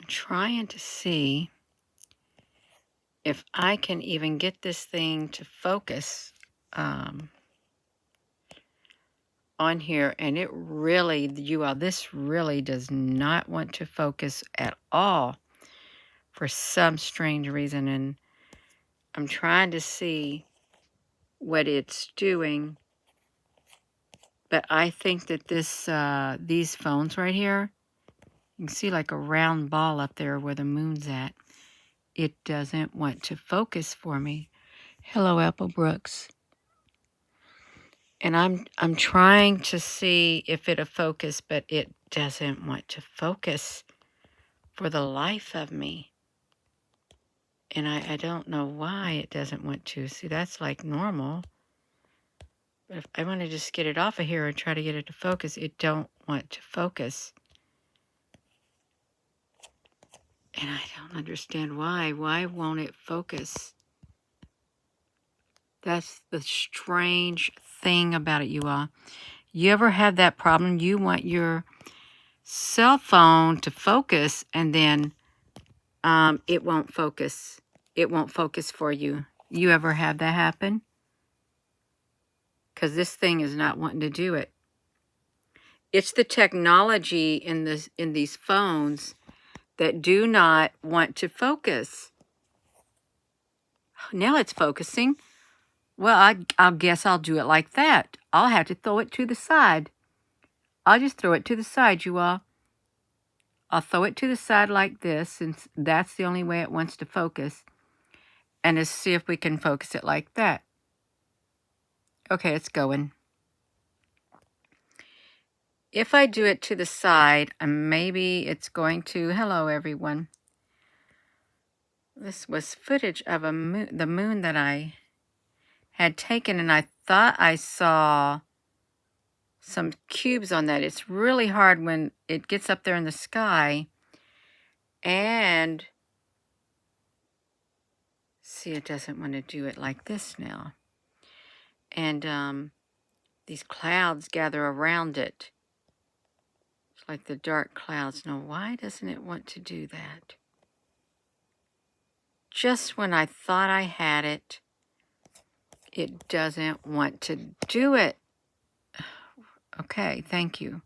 I'm trying to see if I can even get this thing to focus on here, and it really, this really does not want to focus at all for some strange reason, and I'm trying to see what it's doing, but I think that these phones right here, you can see like a round ball up there where the moon's at. It doesn't want to focus for me. Hello, Apple Brooks. And I'm trying to see if it'll focus, but it doesn't want to focus for the life of me. And I don't know why it doesn't want to. See, that's like normal. But if I want to just get it off of here and try to get it to focus, it don't want to focus. And I don't understand why. Why won't it focus? That's the strange thing about it, you all. You ever have that problem? You want your cell phone to focus, and then it won't focus. It won't focus for you. You ever have that happen? Because this thing is not wanting to do it. It's the technology in these phones that do not want to focus. Now it's focusing. Well, I guess I'll do it like that. I'll have to throw it to the side. I'll just throw it to the side, you all. I'll throw it to the side like this, since that's the only way it wants to focus. And let's see if we can focus it like that. Okay, it's going. If I do it to the side, maybe it's going to... Hello, everyone. This was footage of the moon that I had taken, and I thought I saw some cubes on that. It's really hard when it gets up there in the sky. And see, it doesn't want to do it like this now. And these clouds gather around it. It's like the dark clouds. Now, why doesn't it want to do that? Just when I thought I had it, it doesn't want to do it. Okay, thank you.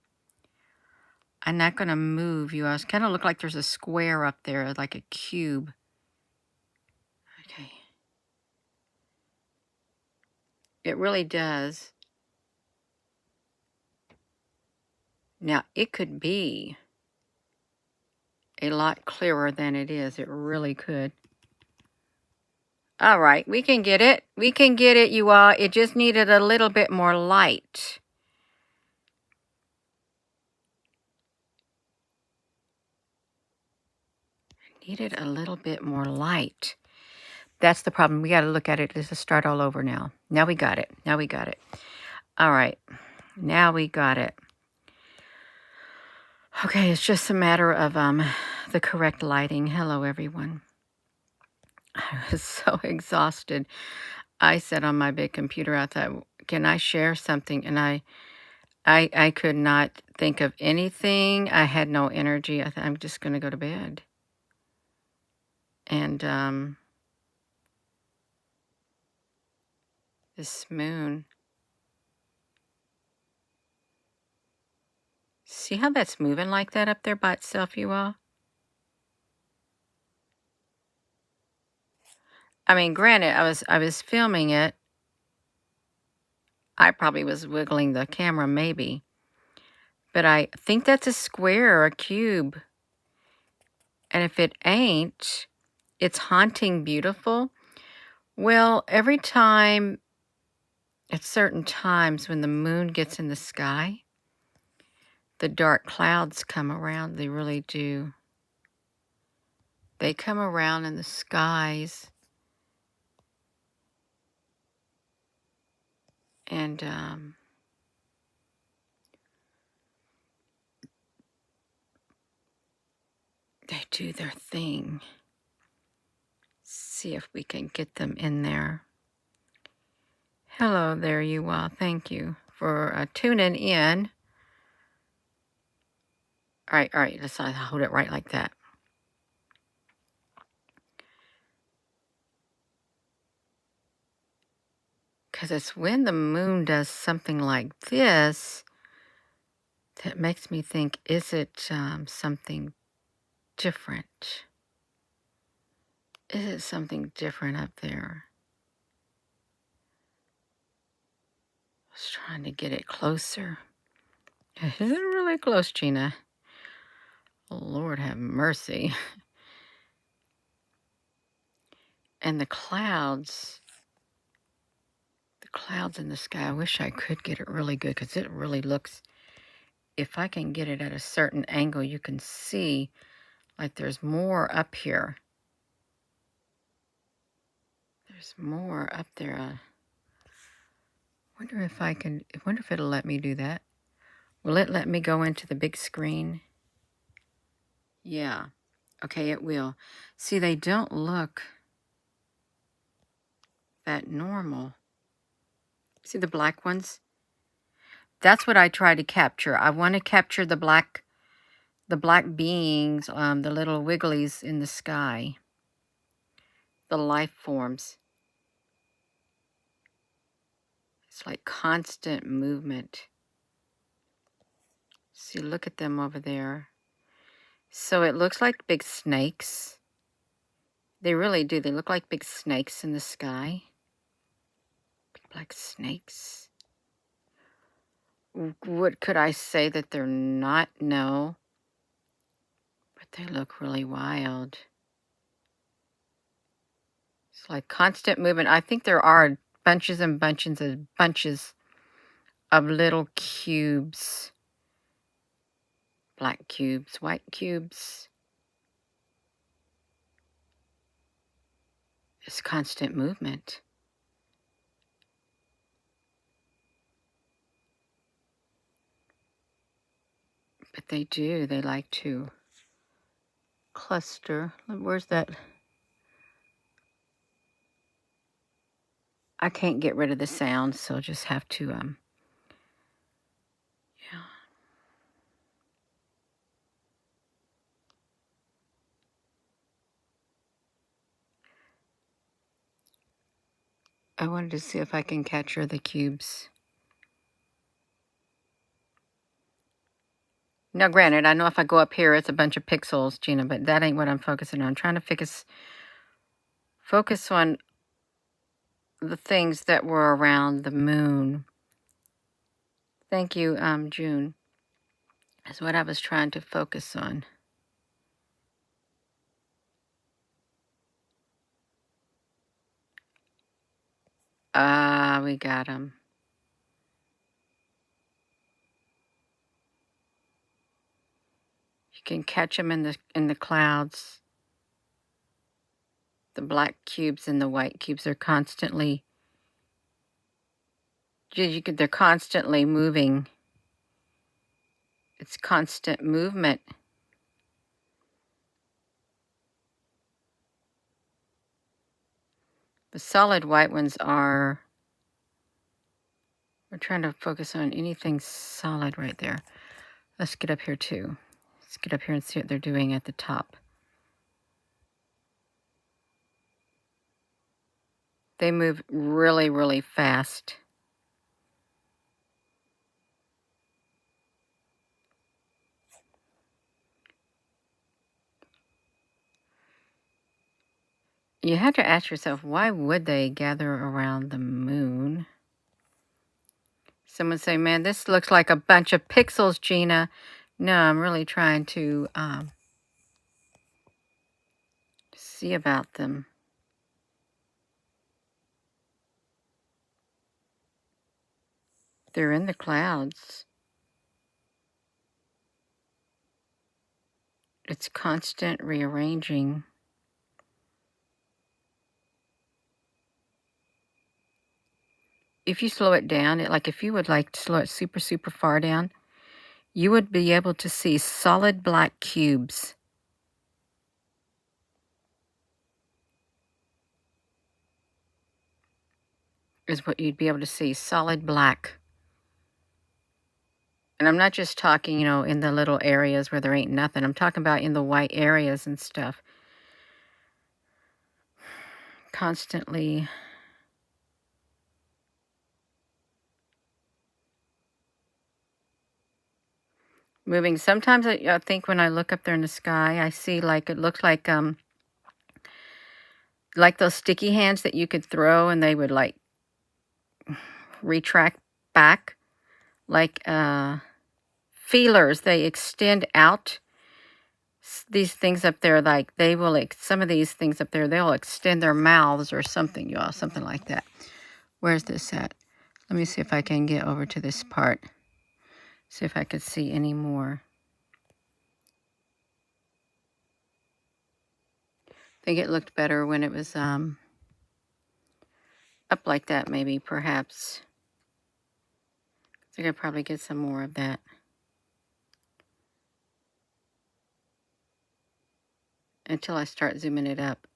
I'm not going to move you. It's kind of look like there's a square up there, like a cube. Okay. It really does. Now, it could be a lot clearer than it is. It really could. All right, we can get it. We can get it, you all. It just needed a little bit more light. Needed a little bit more light. That's the problem. We got to look at it. Let's just start all over now. Now we got it. Now we got it. All right. Now we got it. Okay, it's just a matter of the correct lighting. Hello, everyone. I was so exhausted. I sat on my big computer. I thought, can I share something? And I could not think of anything. I had no energy. I thought, I'm just going to go to bed. And this moon. See how that's moving like that up there by itself, you all? I mean, granted, I was filming it. I probably was wiggling the camera, maybe. But I think that's a square or a cube. And if it ain't, it's haunting beautiful. Well, every time, at certain times when the moon gets in the sky, the dark clouds come around. They really do. They come around in the skies. And they do their thing. See if we can get them in there. Hello there, you all. Thank you for tuning in. All right. Let's hold it right like that. Because it's when the moon does something like this that makes me think, is it something different? Is it something different up there? I was trying to get it closer. Is it really close, Gina? Lord have mercy. And the clouds in the sky, I wish I could get it really good because it really looks, if I can get it at a certain angle, you can see like there's more up here. There's more up there. I wonder if it'll let me do that. Will it let me go into the big screen? Yeah. Okay, it will. See, they don't look that normal. See the black ones? That's what I try to capture. I want to capture the black beings, the little wigglies in the sky, the life forms. It's like constant movement. See, look at them over there. So it looks like big snakes. They really do. They look like big snakes in the sky. Big black snakes. What could I say that they're not? No. But they look really wild. It's like constant movement. I think there are bunches and bunches of little cubes. Black cubes, white cubes. It's constant movement. But they do. They like to cluster. Where's that? I can't get rid of the sound, so I'll just have to, yeah. I wanted to see if I can capture the cubes. Now, granted, I know if I go up here, it's a bunch of pixels, Gina, but that ain't what I'm focusing on. I'm trying to focus on the things that were around the moon. Thank you, June. That's what I was trying to focus on. We got them. You can catch them in the clouds. The black cubes and the white cubes are constantly. They're constantly moving. It's constant movement. The solid white ones are. We're trying to focus on anything solid right there. Let's get up here too. Let's get up here and see what they're doing at the top. They move really, really fast. You have to ask yourself, why would they gather around the moon? Someone say, man, this looks like a bunch of pixels, Gina. No, I'm really trying to see about them. They're in the clouds. It's constant rearranging. If you slow it down, if you would like to slow it super, super far down, you would be able to see solid black cubes. Is what you'd be able to see, solid black. And I'm not just talking, in the little areas where there ain't nothing. I'm talking about in the white areas and stuff. Constantly moving. Sometimes I think when I look up there in the sky, I see like it looks like those sticky hands that you could throw and they would like retract back, like feelers. They extend out. These things up there, like they will, some of these things up there, they'll extend their mouths or something, y'all, something like that. Where's this at? Let me see if I can get over to this part. See if I could see any more. I think it looked better when it was up like that, maybe, perhaps. I think I'd probably get some more of that. Until I start zooming it up.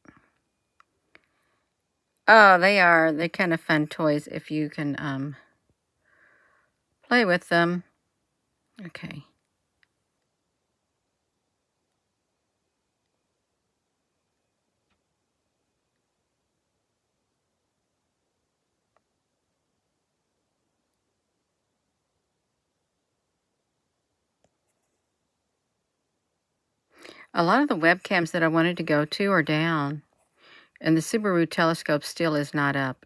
Oh, they're kind of fun toys if you can play with them. Okay. A lot of the webcams that I wanted to go to are down. And the Subaru telescope still is not up.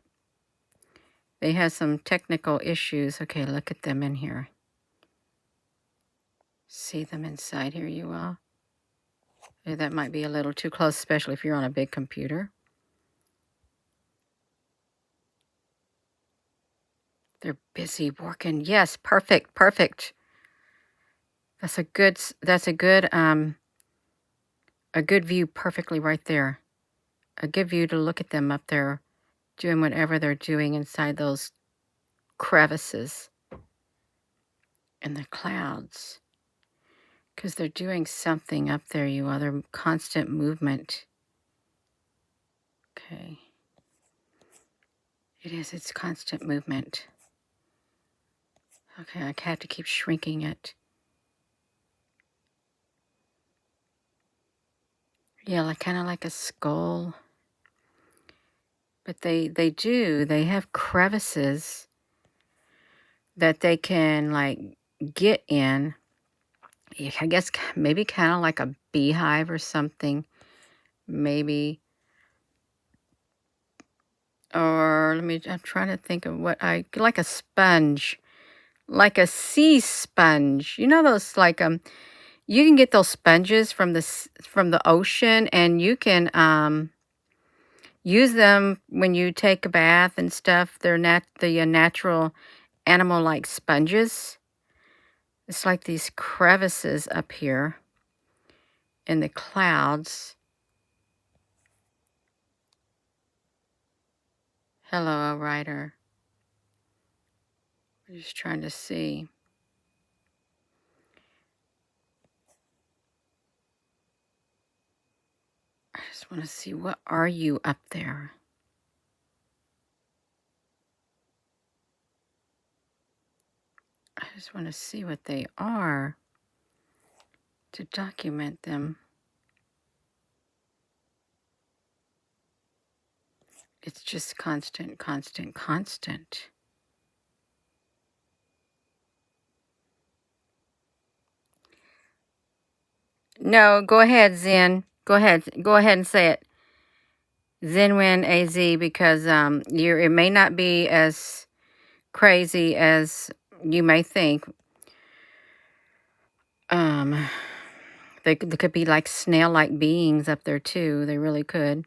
They have some technical issues. Okay, look at them in here. See them inside here, you all? Yeah, that might be a little too close, especially if you're on a big computer. They're busy working. Yes, perfect, perfect. That's a good view perfectly right there. A good view to look at them up there doing whatever they're doing inside those crevices in the clouds. Because they're doing something up there, you all. They're constant movement. Okay. It's constant movement. Okay, I have to keep shrinking it. Yeah, like kind of like a skull. But they have crevices that they can like get in. I guess maybe kind of like a beehive or something. Maybe. Or I'm trying to think of like a sponge. Like a sea sponge. You know those like you can get those sponges from the ocean, and you can use them when you take a bath and stuff. They're the natural animal-like sponges. It's like these crevices up here in the clouds. Hello, writer. I'm just trying to see. I just want to see, what are you up there? I just want to see what they are to document them. It's just constant, constant, constant. No, go ahead, Zen. Go ahead and say it. Zenwin AZ, because it may not be as crazy as you may think. They could be like snail-like beings up there too. They really could.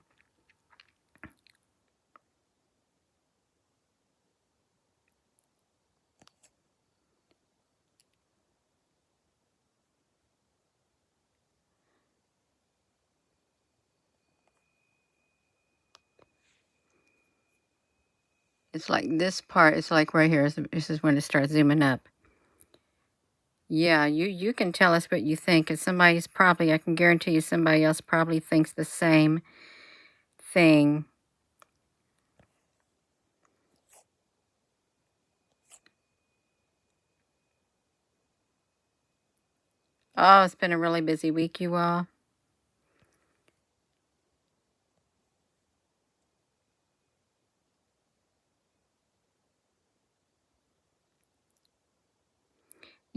It's like this part. It's like right here. This is when it starts zooming up. Yeah, you can tell us what you think. Cause I can guarantee you somebody else probably thinks the same thing. Oh, it's been a really busy week, you all.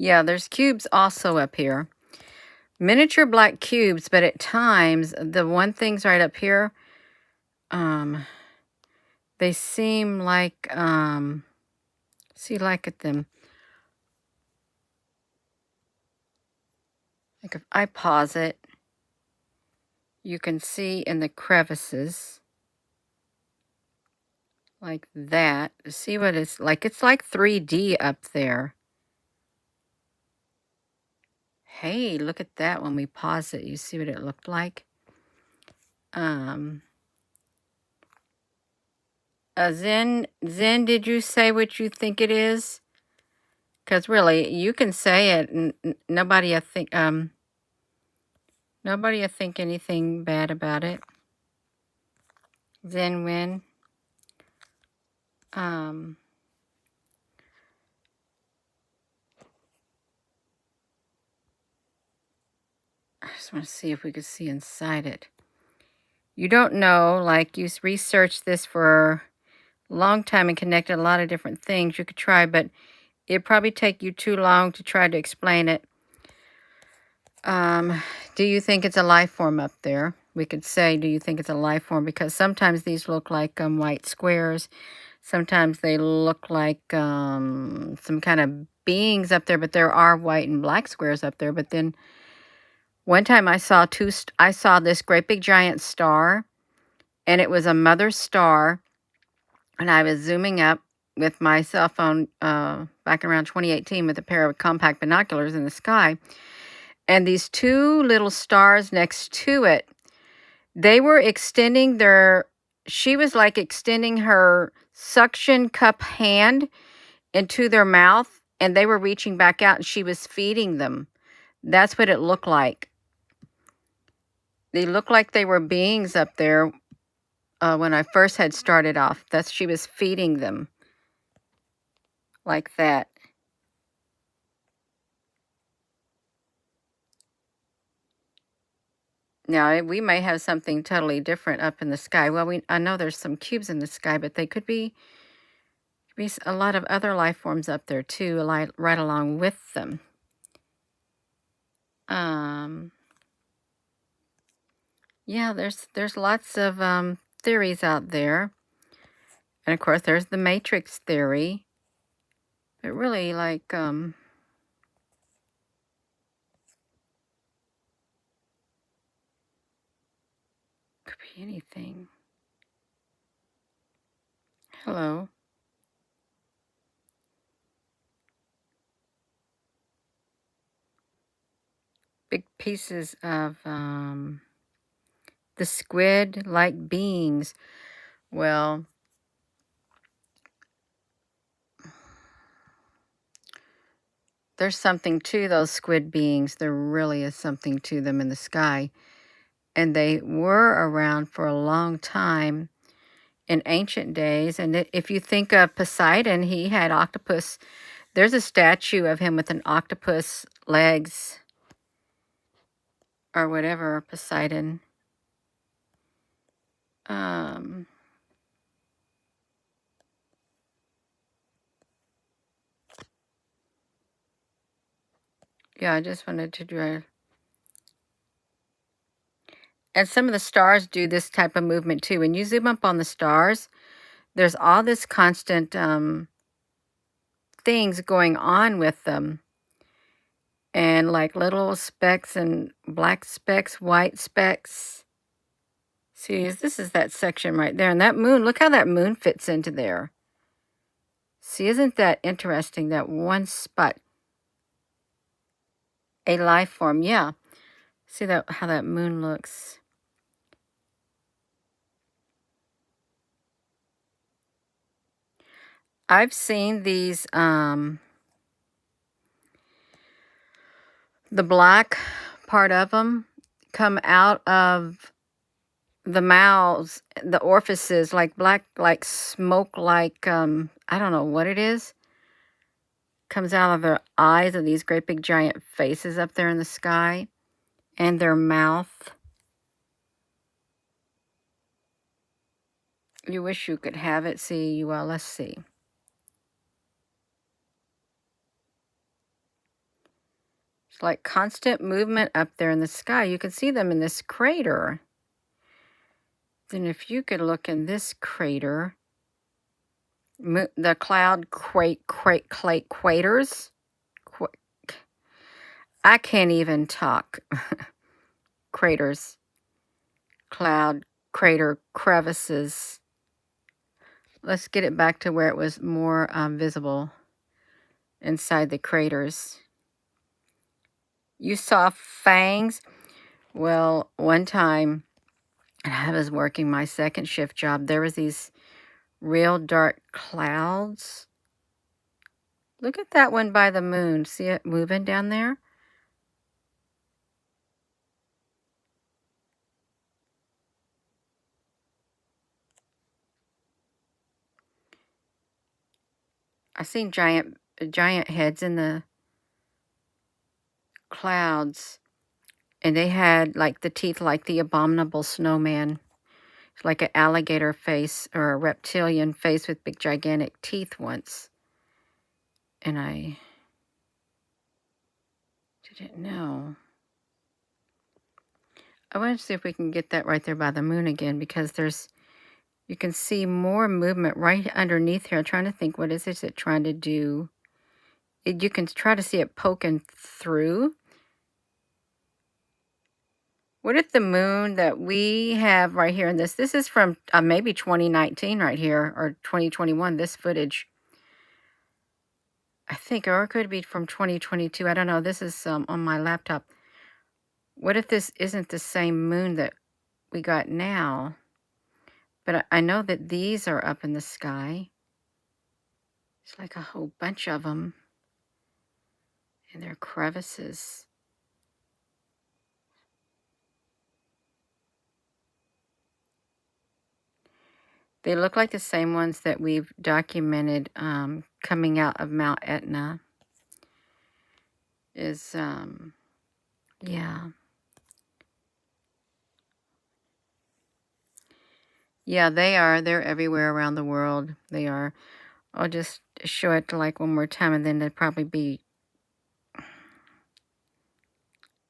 Yeah, there's cubes also up here. Miniature black cubes, but at times, the one thing's right up here, they seem like, see, like at them. Like if I pause it, you can see in the crevices, like that. See what it's like? It's like 3D up there. Hey, look at that when we pause it. You see what it looked like? Zen, did you say what you think it is? Because really, you can say it, and nobody will think anything bad about it. Zen Win. I just want to see if we could see inside it. You don't know, like you researched this for a long time and connected a lot of different things you could try, but it'd probably take you too long to try to explain it. Do you think it's a life form up there? We could say, do you think it's a life form? Because sometimes these look like white squares. Sometimes they look like some kind of beings up there, but there are white and black squares up there. But then one time I saw this great big giant star, and it was a mother star, and I was zooming up with my cell phone back around 2018 with a pair of compact binoculars in the sky. And these two little stars next to it, they were extending she was like extending her suction cup hand into their mouth, and they were reaching back out, and she was feeding them. That's what it looked like. They looked like they were beings up there when I first had started off. She was feeding them like that. Now, we may have something totally different up in the sky. Well, I know there's some cubes in the sky, but they could be a lot of other life forms up there too, right along with them. Yeah, there's lots of theories out there, and of course there's the matrix theory. But really, like could be anything. Hello. Big pieces of the squid-like beings. Well, there's something to those squid beings. There really is something to them in the sky. And they were around for a long time in ancient days. And if you think of Poseidon, he had octopus. There's a statue of him with an octopus legs or whatever, Poseidon. Yeah, I just wanted to draw. And some of the stars do this type of movement too. When you zoom up on the stars, there's all this constant things going on with them. And like little specks and black specks, white specks. See, this is that section right there. And that moon, look how that moon fits into there. See, isn't that interesting, that one spot? A life form, yeah. See how that moon looks. I've seen these, the black part of them come out of the mouths, the orifices, like black, like smoke, like, I don't know what it is. Comes out of their eyes of these great big giant faces up there in the sky. And their mouth. You wish you could have it. See, well, let's see. It's like constant movement up there in the sky. You can see them in this crater. Then if you could look in this crater, the cloud craters. I can't even talk. Craters, cloud, crater, crevices. Let's get it back to where it was more visible inside the craters. You saw fangs? Well, one time I was working my second shift job. There was these real dark clouds. Look at that one by the moon. See it moving down there? I seen giant heads in the clouds, and they had like the teeth like the abominable snowman. It's like an alligator face or a reptilian face with big gigantic teeth once. And I didn't know. I want to see if we can get that right there by the moon again, because you can see more movement right underneath here. I'm trying to think, what is it trying to do? You can try to see it poking through. What if the moon that we have right here in this is from maybe 2019 right here, or 2021, this footage. I think, or it could be from 2022. I don't know. This is on my laptop. What if this isn't the same moon that we got now? But I know that these are up in the sky. It's like a whole bunch of them. And they're crevices. They look like the same ones that we've documented coming out of Mount Etna. Yeah. Yeah, they are. They're everywhere around the world. They are. I'll just show it to like one more time, and then it'd probably be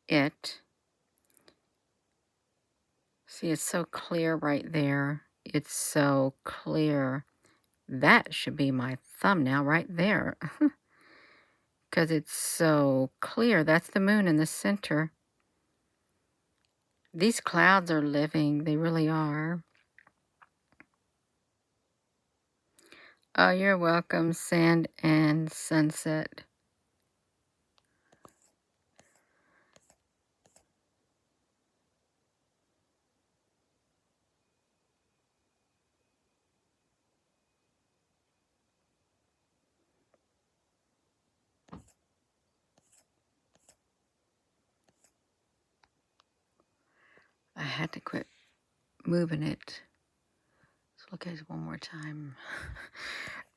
it. See, it's so clear right there. It's so clear. That should be my thumbnail right there. Because it's so clear. That's the moon in the center. These clouds are living. They really are. Oh, you're welcome, Sand and Sunset. I had to quit moving it. Let's look at it one more time.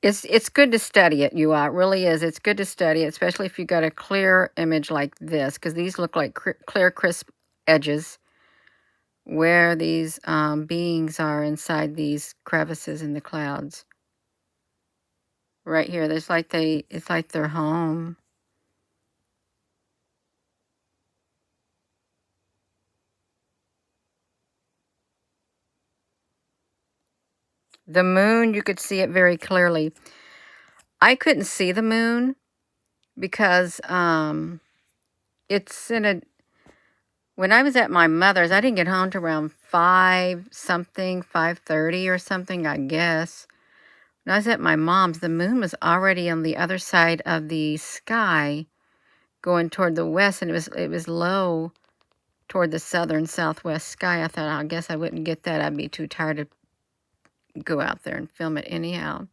It's good to study it, you all. It really is. It's good to study it, especially if you got a clear image like this, because these look like clear, crisp edges where these beings are inside these crevices in the clouds. Right here, it's like they're home. The moon, you could see it very clearly. I couldn't see the moon because it's in a... When I was at my mother's, I didn't get home till around 5:30 or something, I guess. When I was at my mom's, the moon was already on the other side of the sky, going toward the west, and it was low toward the southern southwest sky. I thought, I guess I wouldn't get that. I'd be too tired to go out there and film it anyhow.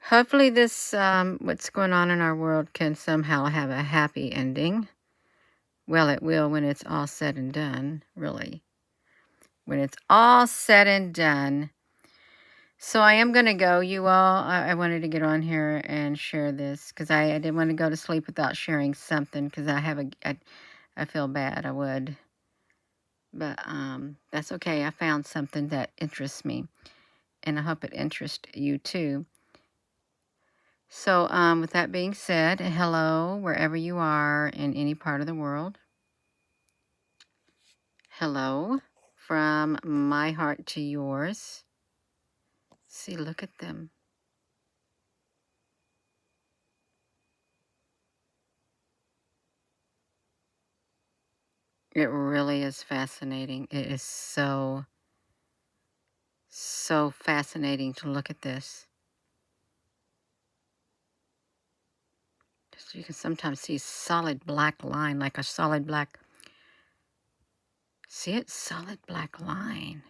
Hopefully this, what's going on in our world can somehow have a happy ending. Well, it will when it's all said and done, really. When it's all said and done. So I am going to go, you all. I wanted to get on here and share this because I didn't want to go to sleep without sharing something, because I feel bad. I would. But that's okay. I found something that interests me, and I hope it interests you too. So with that being said, hello wherever you are in any part of the world. Hello from my heart to yours. See, look at them. It really is fascinating. It is so fascinating to look at this. So you can sometimes see solid black line, like a solid black. See it? Solid black line.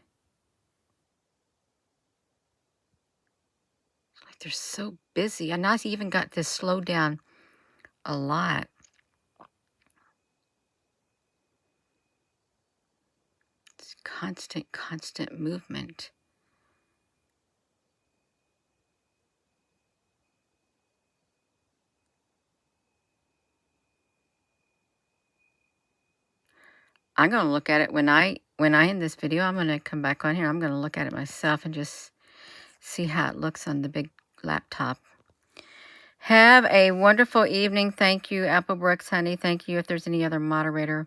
Like they're so busy. And I even got this slowed down a lot. It's constant movement. I'm going to look at it when I end this video. I'm going to come back on here. I'm going to look at it myself and just see how it looks on the big laptop. Have a wonderful evening. Thank you, Apple Brooks, honey. Thank you if there's any other moderator.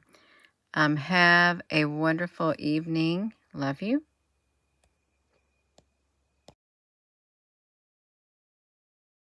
Have a wonderful evening. Love you.